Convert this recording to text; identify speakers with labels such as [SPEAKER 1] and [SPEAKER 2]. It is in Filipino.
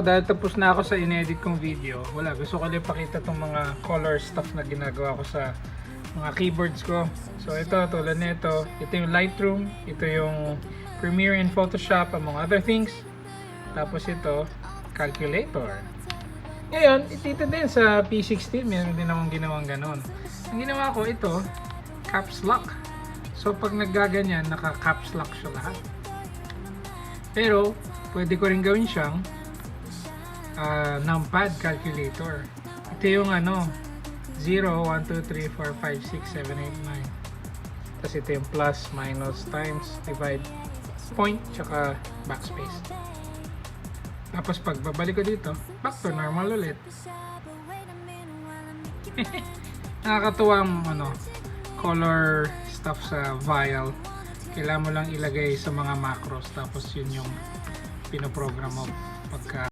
[SPEAKER 1] Dahil tapos na ako sa inedit kong video, gusto ko lang ipakita itong mga color stuff na ginagawa ko sa mga keyboards ko. So ito, tulad nito, ito yung Lightroom, ito yung Premiere in Photoshop, among other things. Tapos ito, calculator. Ngayon, dito din sa P16, meron din akong ginawang ganon. Ang ginawa ko ito, caps lock. So pag naggaganyan, naka-caps lock siya lahat. Pero, pwede ko rin gawin siyang numpad calculator. Ito yung 0, 1, 2, 3, 4, 5, 6, 7, 8, 9. Tapos ito yung plus, minus, times, divide, point, tsaka backspace. Tapos pag babalik ko dito, back to normal ulit. Nakakatuwa ang color stuff sa vial. Kailangan mo lang ilagay sa mga macros, tapos yun yung pinoprogram mo pagka